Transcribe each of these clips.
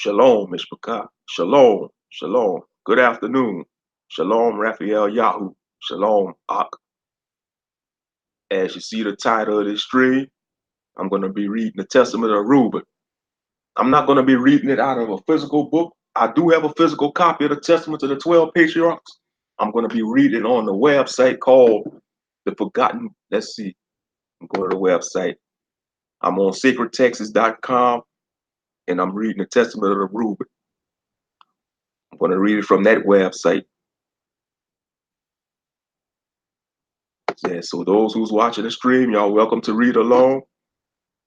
Shalom, Mishpachah. Shalom, shalom. Good afternoon. Shalom, Raphael Yahoo. Shalom, Ak. As you see the title of this stream, I'm going to be reading the Testament of Reuben. I'm not going to be reading it out of a physical book. I do have a physical copy of the Testament of the 12 Patriarchs. I'm going to be reading on the website called The Forgotten. Let's see. I'm going to the website. I'm on sacredtexts.com and I'm reading the Testament of Reuben. I'm going to read it from that website. Yeah, so those who's watching the stream, y'all welcome to read along.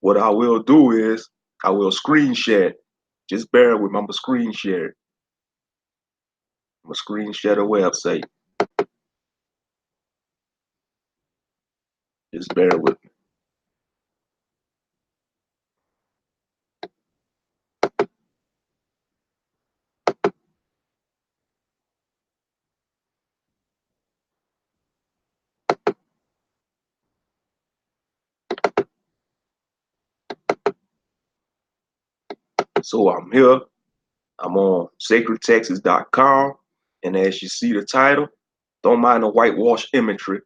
What I will do is I will screen share. Just bear with me. I'm going to screen share. I'm going to screen share the website. Just bear with me. So I'm here. I'm on sacredtexts.com. And as you see the title, don't mind the whitewash imagery.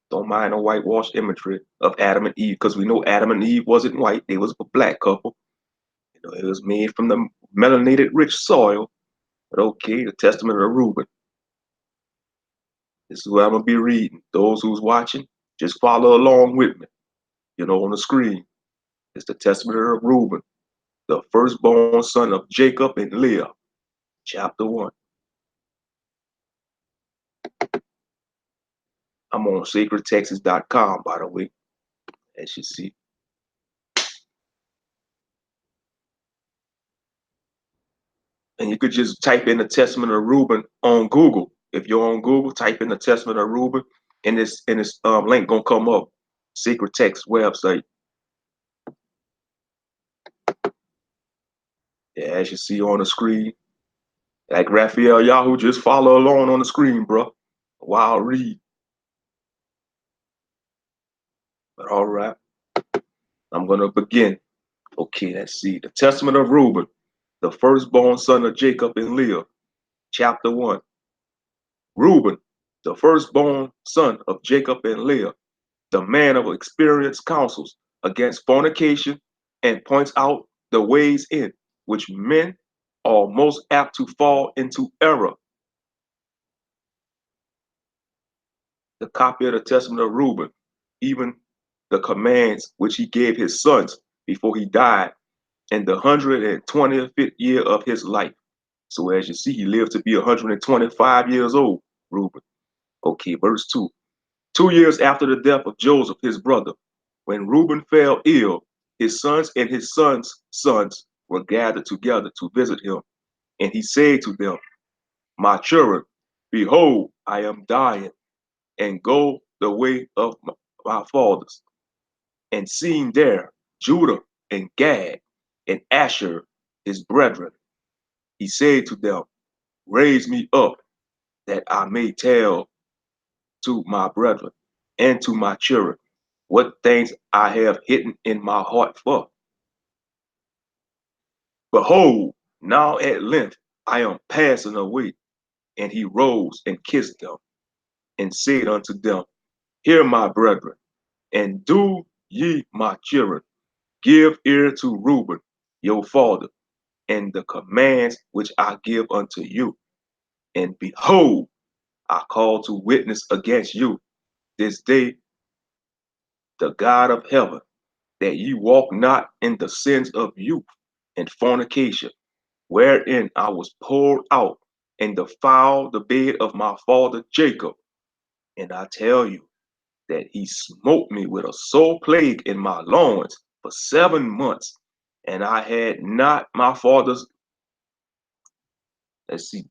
Don't mind the whitewash imagery of Adam and Eve, because we know Adam and Eve wasn't white. They was a black couple. You know, it was made from the melanated rich soil. But okay, the Testament of Reuben. This is what I'm going to be reading. Those who's watching, just follow along with me. You know, on the screen, it's the Testament of Reuben, the firstborn son of Jacob and Leah, chapter 1. I'm on sacredtexts.com, by the way, as you see. And you could just type in the Testament of Reuben on Google. If you're on Google, type in the Testament of Reuben, and this link gonna come up. Sacred Text website. Yeah, as you see on the screen, like Raphael Yahoo, just follow along on the screen, bro, while I read. But all right, I'm gonna begin. Okay, let's see. The Testament of Reuben, the firstborn son of Jacob and Leah, chapter 1. Reuben, the firstborn son of Jacob and Leah, the man of experienced counsels against fornication, and points out the ways in which men are most apt to fall into error. The copy of the Testament of Reuben, even the commands which he gave his sons before he died in the 125th year of his life. So as you see, he lived to be 125 years old, Reuben. Okay, verse 2. 2 years after the death of Joseph, his brother, when Reuben fell ill, his sons and his sons' sons were gathered together to visit him. And he said to them, my children, behold, I am dying, and go the way of my fathers. And seeing there Judah and Gad and Asher, his brethren, he said to them, raise me up, that I may tell to my brethren and to my children what things I have hidden in my heart for. Behold, now at length I am passing away. And he rose and kissed them and said unto them, hear my brethren, and do ye my children, give ear to Reuben, your father, and the commands which I give unto you. And behold, I call to witness against you this day the God of heaven, that ye walk not in the sins of youth and fornication, wherein I was poured out and defiled the bed of my father Jacob. And I tell you that he smote me with a sore plague in my loins for 7 months, and I had not my father's. Let's see.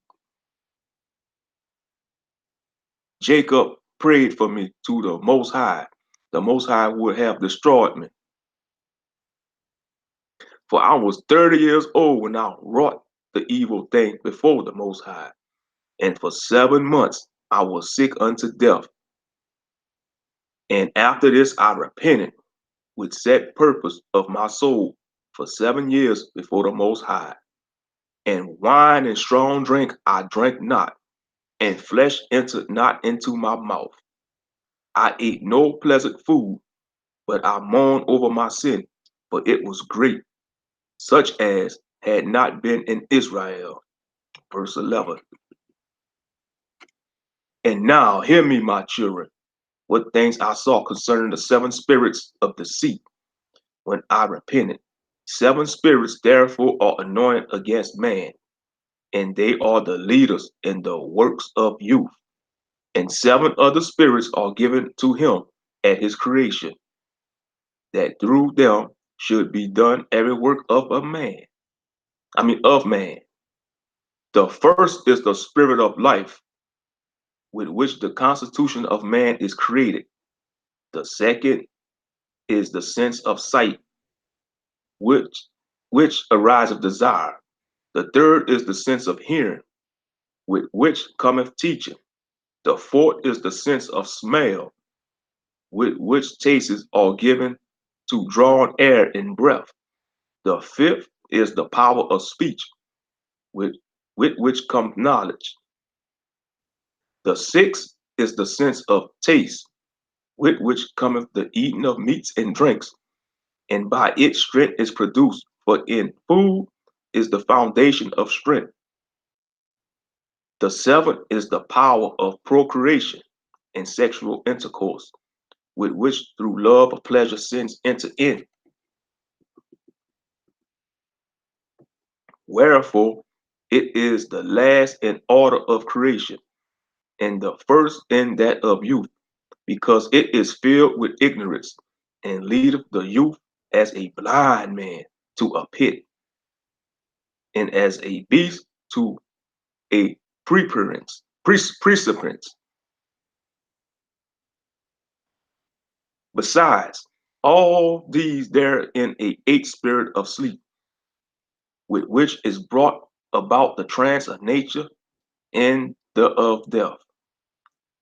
Jacob prayed for me to the Most High. The Most High would have destroyed me. For I was 30 years old when I wrought the evil thing before the Most High. And for 7 months I was sick unto death. And after this I repented with set purpose of my soul for 7 years before the Most High. And wine and strong drink I drank not, and flesh entered not into my mouth. I ate no pleasant food, but I mourned over my sin, for it was great, such as had not been in Israel. Verse 11. And now hear me, my children, what things I saw concerning the seven spirits of the sea when I repented. Seven spirits therefore are anointed against man, and they are the leaders in the works of youth. And seven other spirits are given to him at his creation, that through them should be done every work of a man. Of man. The first is the spirit of life, with which the constitution of man is created. The second is the sense of sight, which ariseth desire. The third is the sense of hearing, with which cometh teaching. The fourth is the sense of smell, with which tastes are given to drawn air and breath. The fifth is the power of speech, with, with which comes knowledge. The sixth is the sense of taste, with which cometh the eating of meats and drinks, and by it strength is produced, for in food is the foundation of strength. The seventh is the power of procreation and sexual intercourse, with which through love of pleasure sins enter in. Wherefore it is the last in order of creation, and the first in that of youth, because it is filled with ignorance, and leadeth the youth as a blind man to a pit, and as a beast to a precipence. Besides all these, there in a eighth spirit of sleep, with which is brought about the trance of nature and the of death.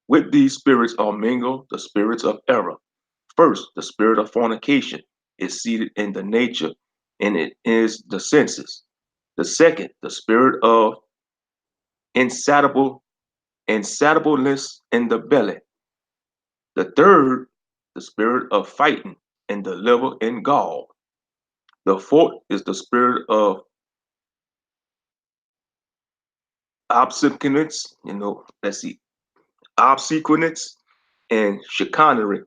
With these spirits are mingled the spirits of error. First, the spirit of fornication is seated in the nature, and it is the senses. The second, the spirit of insatisfableness in the belly. The third, the spirit of fighting in the liver and gall. The fourth is the spirit of obsequiousness, obsequiousness and chicanery,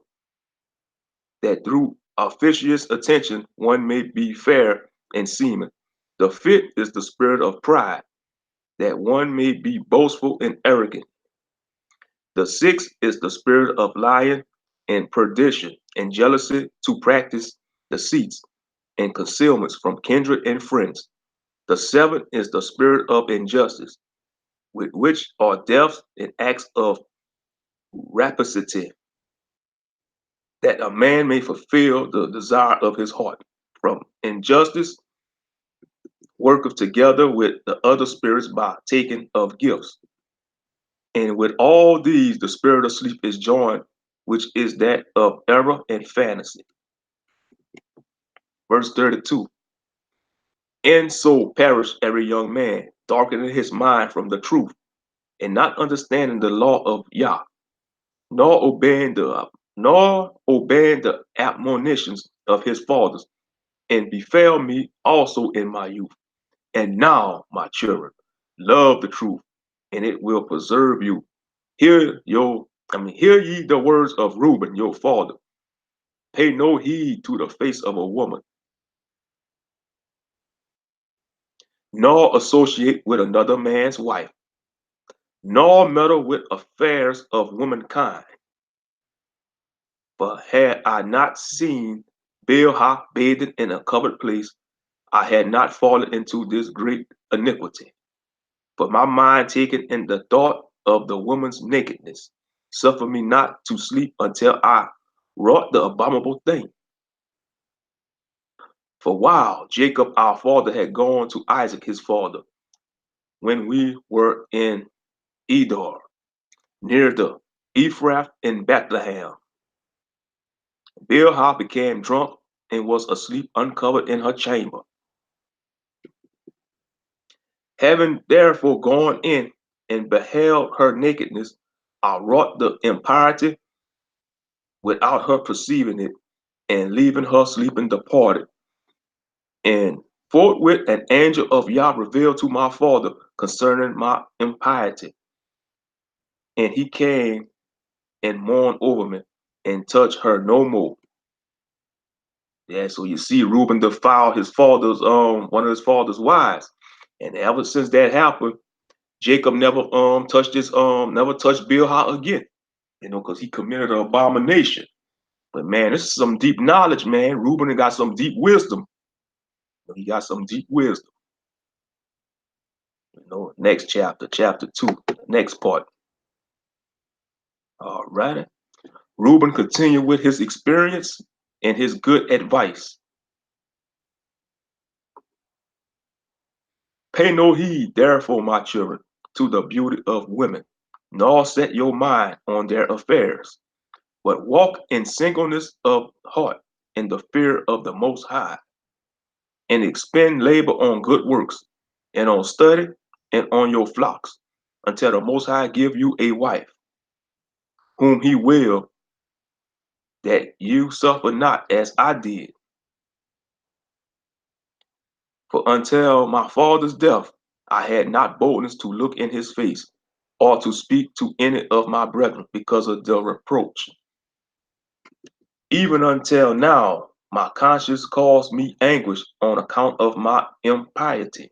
that through officious attention one may be fair and seeming. The fifth is the spirit of pride, that one may be boastful and arrogant. The sixth is the spirit of lying and perdition and jealousy, to practice deceits and concealments from kindred and friends. The seventh is the spirit of injustice, with which are deaths and acts of rapacity, that a man may fulfill the desire of his heart. From injustice worketh together with the other spirits by taking of gifts. And with all these, the spirit of sleep is joined, which is that of error and fantasy. Verse 32. And so perished every young man, darkening his mind from the truth, and not understanding the law of Yah, nor obeying the admonitions of his fathers, and befell me also in my youth. And now, my children, love the truth, and it will preserve you. Hear ye the words of Reuben, your father. Pay no heed to the face of a woman, nor associate with another man's wife, nor meddle with affairs of womankind. For had I not seen Bilhah bathing in a covered place, I had not fallen into this great iniquity. But my mind taken in the thought of the woman's nakedness, suffer me not to sleep until I wrought the abominable thing. For while Jacob our father had gone to Isaac his father, when we were in Edar, near the Ephrath in Bethlehem, Bilhah became drunk and was asleep uncovered in her chamber. Having therefore gone in and beheld her nakedness, I wrought the impiety without her perceiving it, and leaving her sleeping departed. And forthwith an angel of Yah revealed to my father concerning my impiety. And he came and mourned over me and touched her no more. Yeah, so you see Reuben defiled his father's one of his father's wives. And ever since that happened, Jacob never touched Bilhah again, because he committed an abomination. But man, this is some deep knowledge, man. Reuben got some deep wisdom. He got some deep wisdom. Next chapter, chapter 2, next part. All right. Reuben continued with his experience and his good advice. Pay no heed, therefore, my children, to the beauty of women, nor set your mind on their affairs, but walk in singleness of heart in the fear of the Most High, and expend labor on good works, and on study, and on your flocks, until the Most High give you a wife, whom he will, that you suffer not as I did. For until my father's death, I had not boldness to look in his face, or to speak to any of my brethren because of the reproach. Even until now, my conscience caused me anguish on account of my impiety.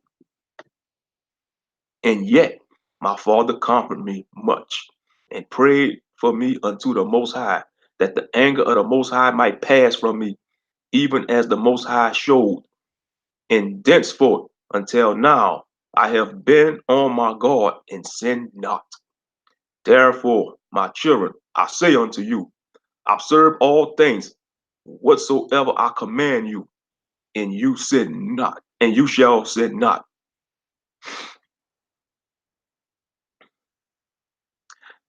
And yet my father comforted me much, and prayed for me unto the Most High, that the anger of the Most High might pass from me, even as the Most High showed. And thenceforth until now, I have been on my guard and sinned not. Therefore, my children, I say unto you, observe all things whatsoever I command you, and you sin not, and you shall sin not.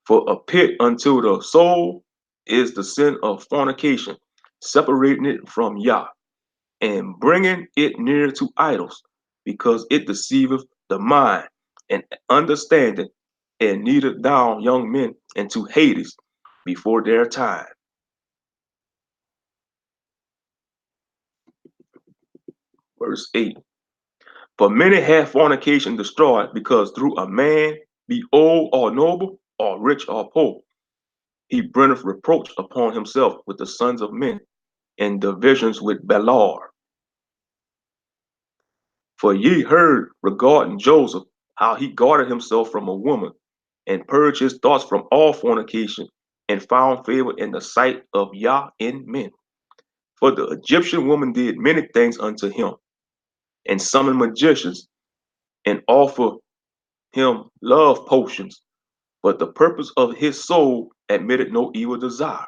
For a pit unto the soul is the sin of fornication, separating it from Yah, and bringing it near to idols, because it deceiveth the mind and understanding, and leadeth down young men into Hades before their time. Verse 8. For many have fornication destroyed, because through a man, be old or noble, or rich or poor, he bringeth reproach upon himself with the sons of men, and divisions with Belaar. For ye heard regarding Joseph, how he guarded himself from a woman, and purged his thoughts from all fornication, and found favor in the sight of Yah and men. For the Egyptian woman did many things unto him, and summoned magicians, and offered him love potions, but the purpose of his soul admitted no evil desire.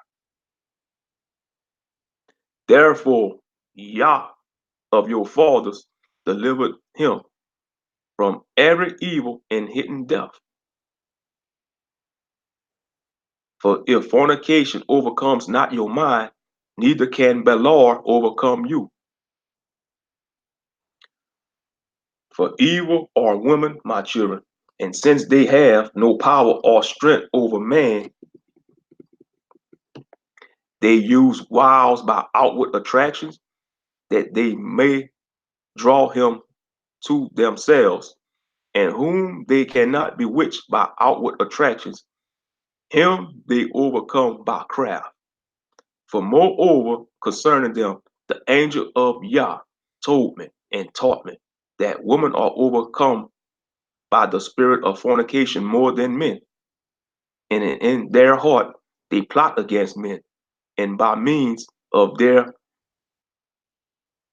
Therefore, Yah of your fathers delivered him from every evil and hidden death. For if fornication overcomes not your mind, neither can Belaar overcome you. For evil are women, my children, and since they have no power or strength over man, they use wiles by outward attractions, that they may draw him to themselves, and whom they cannot bewitch by outward attractions, him they overcome by craft. For moreover, concerning them, the angel of Yah told me and taught me that women are overcome by the spirit of fornication more than men. And in their heart, they plot against men, and by means of their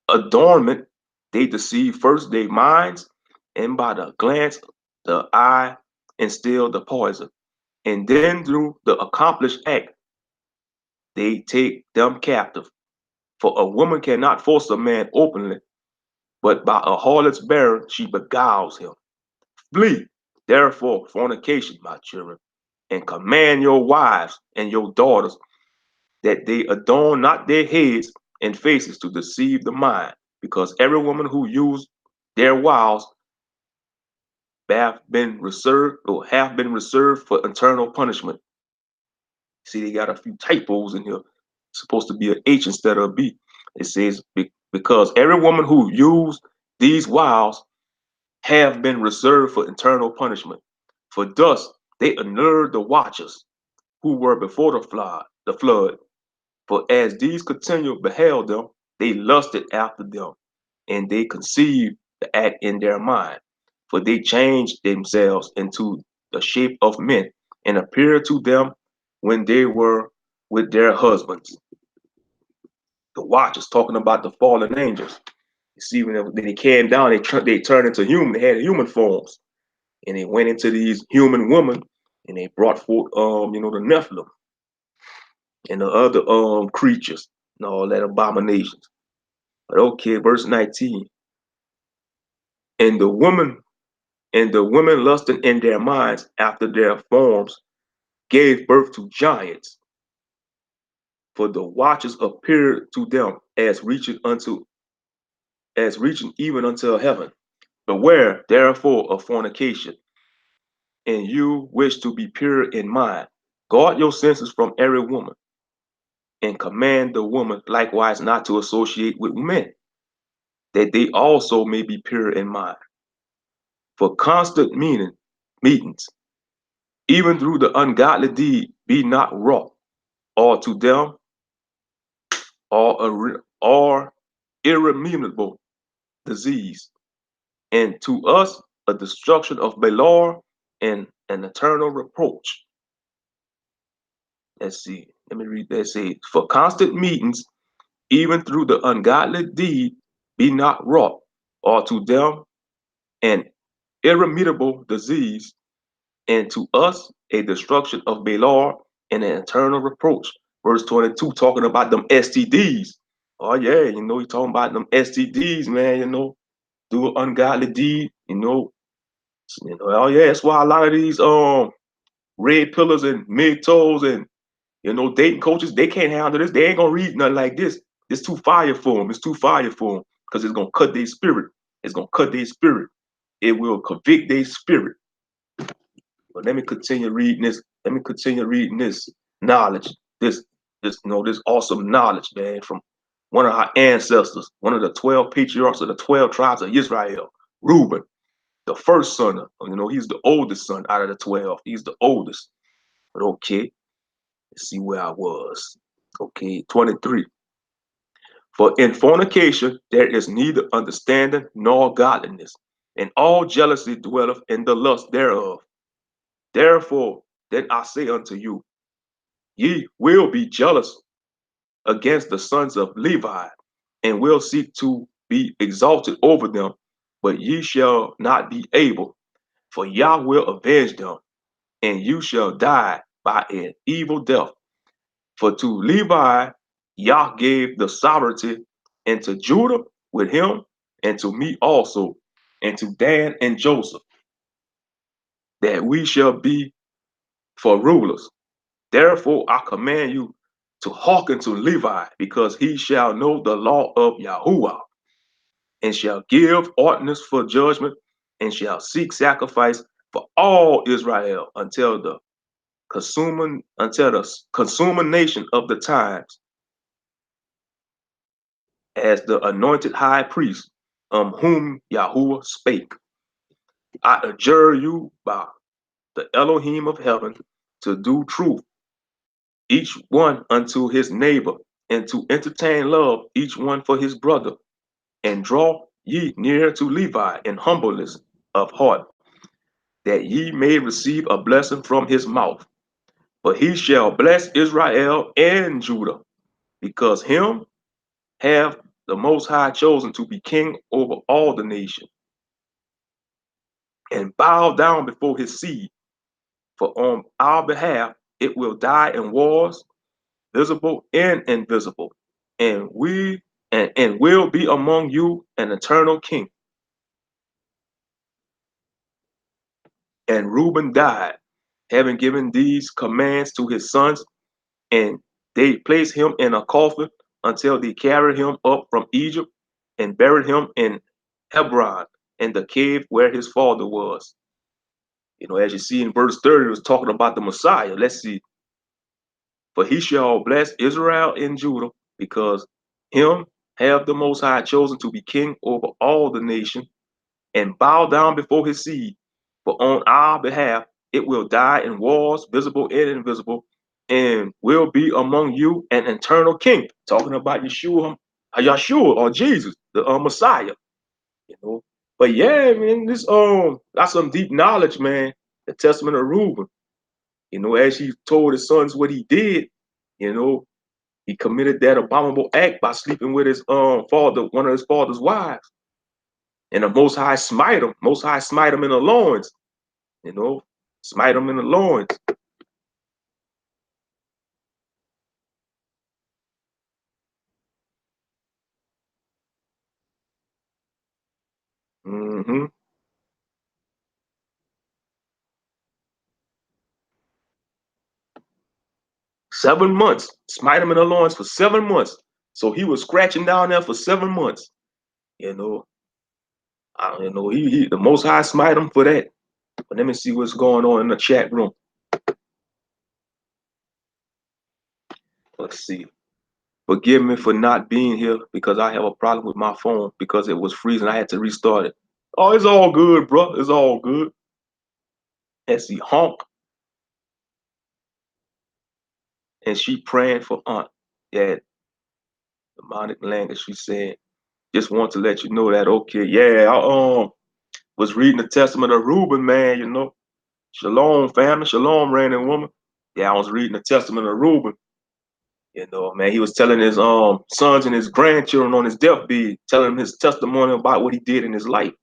adornment, they deceive first their minds, and by the glance, the eye, instill the poison. And then through the accomplished act, they take them captive. For a woman cannot force a man openly, but by a harlot's bearer she beguiles him. Flee, therefore, fornication, my children, and command your wives and your daughters that they adorn not their heads and faces to deceive the mind, because every woman who uses their wiles have been reserved for eternal punishment. See, they got a few typos in here. It's supposed to be an H instead of a B. It says, because every woman who used these wiles have been reserved for eternal punishment. For thus they allured the watchers who were before the flood. For as these continued beheld them, they lusted after them, and they conceived the act in their mind. For they changed themselves into the shape of men, and appeared to them when they were with their husbands. The watchers talking about the fallen angels. You see, when they came down, they turned into human. They had human forms, and they went into these human women, and they brought forth, the Nephilim and the other creatures and all that abominations. But okay, verse 19. And the woman and the women lusting in their minds after their forms gave birth to giants. For the watchers appeared to them as reaching even unto heaven. Beware therefore of fornication, and you wish to be pure in mind. Guard your senses from every woman, and command the woman likewise not to associate with men, that they also may be pure in mind. For constant meetings, even through the ungodly deed, be not wrought, or to them or irremediable disease, and to us a destruction of Belor and an eternal reproach. Let's see. Let me read that. Say, for constant meetings, even through the ungodly deed, be not wrought, or to them an irremediable disease, and to us a destruction of Belor and an eternal reproach. Verse 22, talking about them STDs. Oh yeah, he's talking about them STDs, man, do an ungodly deed, oh yeah, that's why a lot of these red pillars and mid toes and dating coaches, they can't handle this. They ain't gonna read nothing like this. It's too fire for them. It's too fire for them because it's gonna cut their spirit. It's gonna cut their spirit. It will convict their spirit. But let me continue reading this. Let me continue reading this knowledge. This awesome knowledge, man, from one of our ancestors, one of the 12 patriarchs of the 12 tribes of Israel, Reuben, the first son. He's the oldest son out of the 12. He's the oldest. But okay, let's see where I was. Okay, 23. For in fornication there is neither understanding nor godliness, and all jealousy dwelleth in the lust thereof. Therefore, then I say unto you, ye will be jealous against the sons of Levi, and will seek to be exalted over them, but ye shall not be able, for Yah will avenge them, and you shall die by an evil death. For to Levi Yah gave the sovereignty, and to Judah with him, and to me also, and to Dan and Joseph, that we shall be for rulers. Therefore I command you to hearken to Levi, because he shall know the law of Yahuwah, and shall give ordinance for judgment, and shall seek sacrifice for all Israel until the consummation of the times, as the anointed high priest, whom Yahuwah spake. I adjure you by the Elohim of heaven to do truth, each one unto his neighbor, and to entertain love each one for his brother, and draw ye near to Levi in humbleness of heart, that ye may receive a blessing from his mouth. For he shall bless Israel and Judah, because him have the Most High chosen to be king over all the nation, and bow down before his seed. For on our behalf it will die in wars, visible and invisible, and will be among you an eternal king. And Reuben died, having given these commands to his sons, and they placed him in a coffin until they carried him up from Egypt, and buried him in Hebron, in the cave where his father was. As you see in verse 30, it was talking about the Messiah. Let's see. For he shall bless Israel and Judah, because him have the Most High chosen to be king over all the nation, and bow down before his seed. For on our behalf it will die in wars, visible and invisible, and will be among you an eternal king. Talking about Yeshua or Jesus, the Messiah. You know. But yeah, man, this got some deep knowledge, man. The Testament of Reuben. As he told his sons what he did, you know, he committed that abominable act by sleeping with his father, one of his father's wives. And the Most High smite him. Most High smite him in the loins. Smite him in the loins. Mm-hmm. 7 months. Smite him in the loins for 7 months. So he was scratching down there for 7 months. You know, he the Most High smite him for that. But let me see what's going on in the chat room. Let's see. Forgive me for not being here because I have a problem with my phone because it was freezing. I had to restart it. Oh, it's all good, bro. It's all good. Let's see. Honk. And she praying for Aunt. Yeah, demonic language. She said, just want to let you know that. Okay, yeah. I was reading the Testament of Reuben, man. Shalom, family. Shalom, reigning woman. Yeah, I was reading the Testament of Reuben. Man, he was telling his sons and his grandchildren on his deathbed, telling them his testimony about what he did in his life,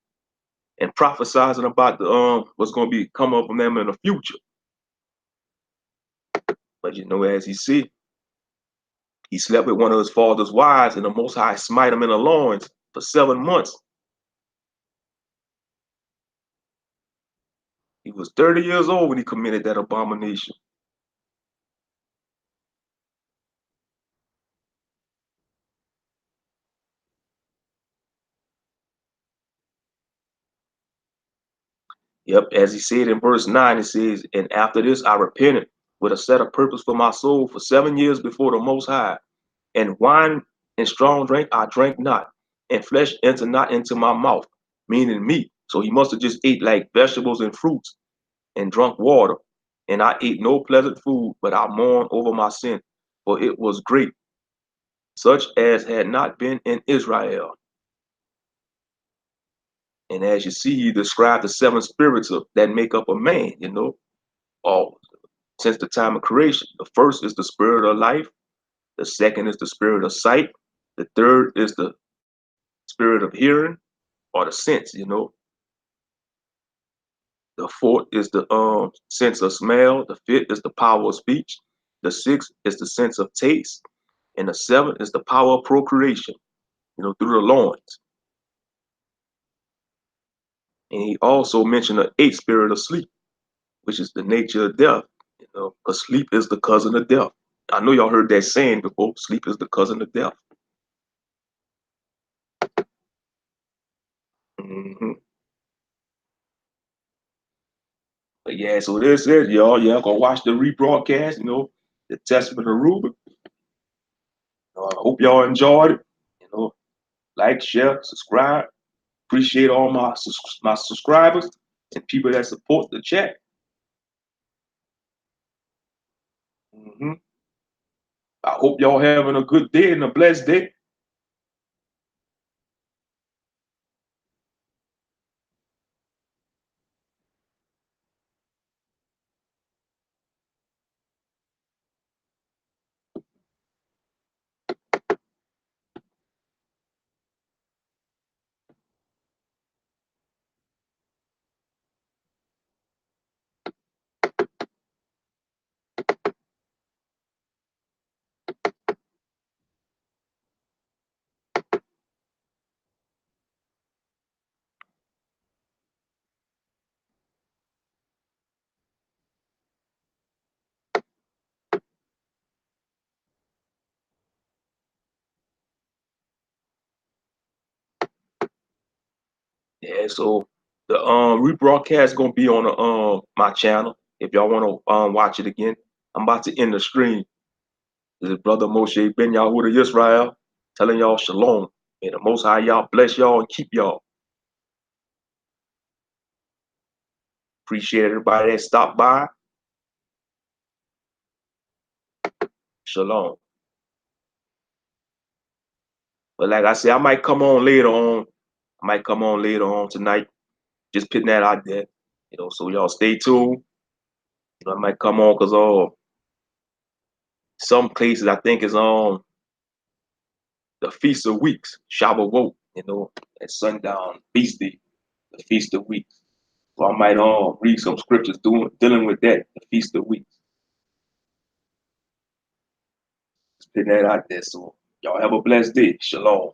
and prophesizing about the what's going to be come up from them in the future. But as he see, he slept with one of his father's wives, and the Most High smite him in the loins for 7 months. He was 30 years old when he committed that abomination. Yep, as he said in verse 9, it says, and after this I repented with a set of purpose for my soul for 7 years before the Most High. And wine and strong drink I drank not, and flesh entered not into my mouth, meaning meat. So he must have just ate like vegetables and fruits and drunk water. And I ate no pleasant food, but I mourned over my sin, for it was great, such as had not been in Israel. And as you see, he described the seven spirits that make up a man, all since the time of creation. The first is the spirit of life. The second is the spirit of sight. The third is the spirit of hearing or the sense. The fourth is the sense of smell. The fifth is the power of speech. The sixth is the sense of taste. And the seventh is the power of procreation, through the loins. And he also mentioned the eighth spirit of sleep, which is the nature of death, because sleep is the cousin of death. I know y'all heard that saying before, sleep is the cousin of death. Hmm. But yeah, so this is y'all. Yeah, go watch the rebroadcast. The Testament of Reuben. I hope y'all enjoyed it. Like, share, subscribe. Appreciate all my subscribers and people that support the chat. Hmm. I hope y'all having a good day and a blessed day. Yeah, so The rebroadcast gonna be on the my channel. If y'all wanna watch it again, I'm about to end the stream. This is Brother Moshe Ben Yahuda Yisrael telling y'all shalom. May the Most High y'all bless y'all and keep y'all. Appreciate everybody that stopped by. Shalom. But like I said, I might come on later on. I might come on later on tonight. Just putting that out there. So y'all stay tuned. I might come on because some places I think is on the Feast of Weeks, Shavuot, at sundown, feast day, the Feast of Weeks. So I might read some scriptures dealing with that, the Feast of Weeks. Just putting that out there. So y'all have a blessed day. Shalom.